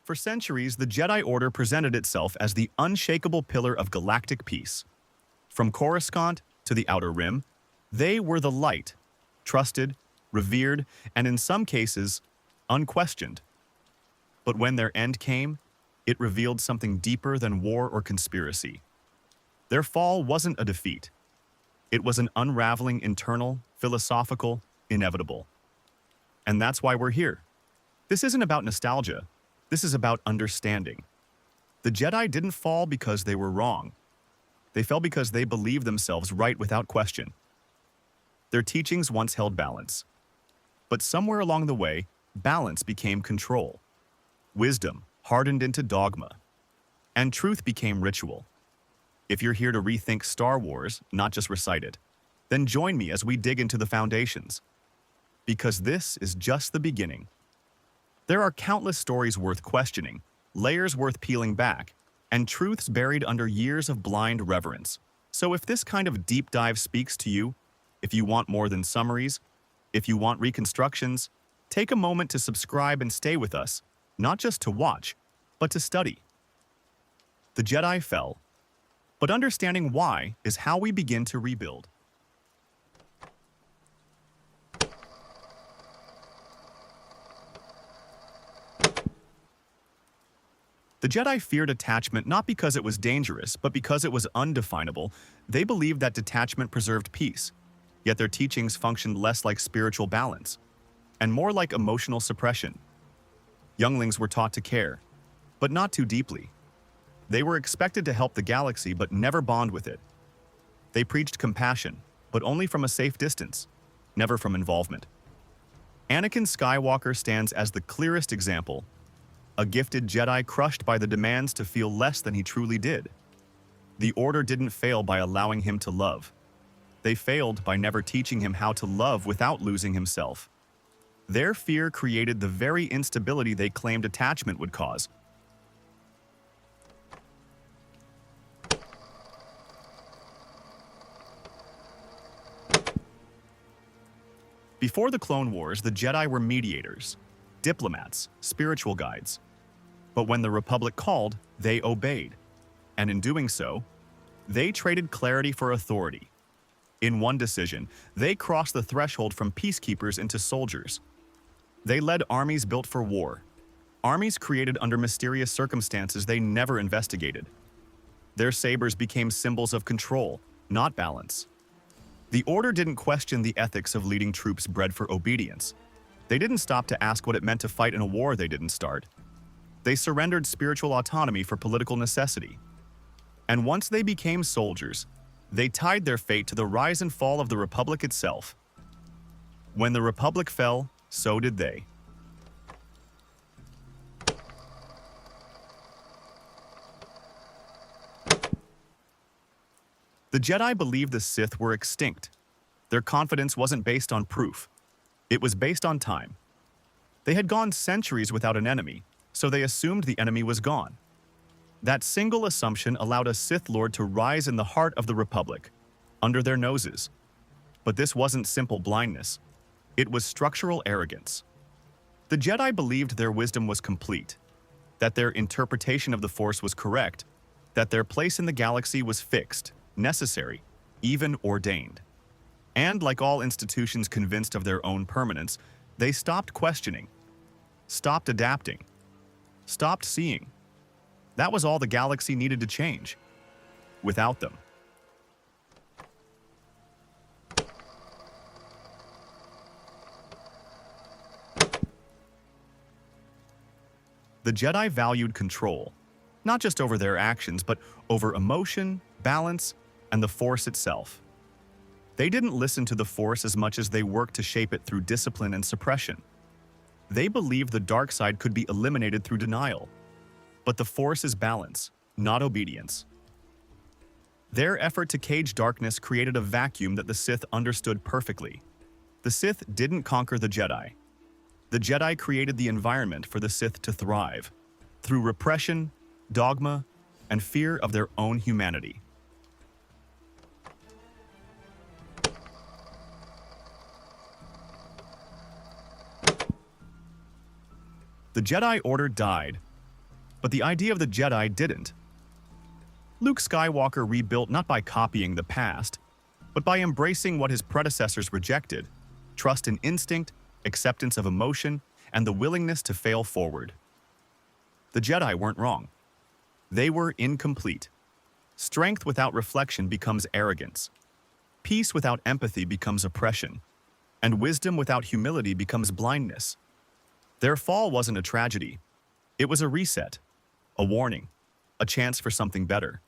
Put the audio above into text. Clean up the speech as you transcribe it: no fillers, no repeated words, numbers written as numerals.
For centuries, the Jedi Order presented itself as the unshakable pillar of galactic peace. From Coruscant to the Outer Rim, they were the light, trusted, revered, and in some cases, unquestioned. But when their end came, it revealed something deeper than war or conspiracy. Their fall wasn't a defeat. It was an unraveling internal, philosophical, inevitable. And that's why we're here. This isn't about nostalgia. This is about understanding. The Jedi didn't fall because they were wrong. They fell because they believed themselves right without question. Their teachings once held balance. But somewhere along the way, balance became control. Wisdom hardened into dogma. And truth became ritual. If you're here to rethink Star Wars, not just recite it, then join me as we dig into the foundations. Because this is just the beginning. There are countless stories worth questioning, layers worth peeling back, and truths buried under years of blind reverence. So if this kind of deep dive speaks to you, if you want more than summaries, if you want reconstructions, take a moment to subscribe and stay with us, not just to watch, but to study. The Jedi fell, but understanding why is how we begin to rebuild. The Jedi feared attachment not because it was dangerous, but because it was undefinable. They believed that detachment preserved peace, yet their teachings functioned less like spiritual balance, and more like emotional suppression. Younglings were taught to care, but not too deeply. They were expected to help the galaxy, but never bond with it. They preached compassion, but only from a safe distance, never from involvement. Anakin Skywalker stands as the clearest example. A gifted Jedi crushed by the demands to feel less than he truly did. The Order didn't fail by allowing him to love. They failed by never teaching him how to love without losing himself. Their fear created the very instability they claimed attachment would cause. Before the Clone Wars, the Jedi were mediators, diplomats, spiritual guides. But when the Republic called, they obeyed. And in doing so, they traded clarity for authority. In one decision, they crossed the threshold from peacekeepers into soldiers. They led armies built for war, armies created under mysterious circumstances they never investigated. Their sabers became symbols of control, not balance. The Order didn't question the ethics of leading troops bred for obedience. They didn't stop to ask what it meant to fight in a war they didn't start. They surrendered spiritual autonomy for political necessity. And once they became soldiers, they tied their fate to the rise and fall of the Republic itself. When the Republic fell, so did they. The Jedi believed the Sith were extinct. Their confidence wasn't based on proof. It was based on time. They had gone centuries without an enemy, so they assumed the enemy was gone. That single assumption allowed a Sith Lord to rise in the heart of the Republic, under their noses. But this wasn't simple blindness. It was structural arrogance. The Jedi believed their wisdom was complete, that their interpretation of the Force was correct, that their place in the galaxy was fixed, necessary, even ordained. And like all institutions convinced of their own permanence, they stopped questioning, stopped adapting, stopped seeing. That was all the galaxy needed to change. Without them. The Jedi valued control, not just over their actions, but over emotion, balance, and the Force itself. They didn't listen to the Force as much as they worked to shape it through discipline and suppression. They believed the dark side could be eliminated through denial. But the Force is balance, not obedience. Their effort to cage darkness created a vacuum that the Sith understood perfectly. The Sith didn't conquer the Jedi. The Jedi created the environment for the Sith to thrive, through repression, dogma, and fear of their own humanity. The Jedi Order died, But the idea of the Jedi didn't. Luke Skywalker rebuilt not by copying the past, but by embracing what his predecessors rejected: trust in instinct, acceptance of emotion, and the willingness to fail forward. The Jedi weren't wrong. They were incomplete. Strength without reflection becomes arrogance. Peace without empathy becomes oppression. And wisdom without humility becomes blindness. Their fall wasn't a tragedy. It was a reset, a warning, a chance for something better.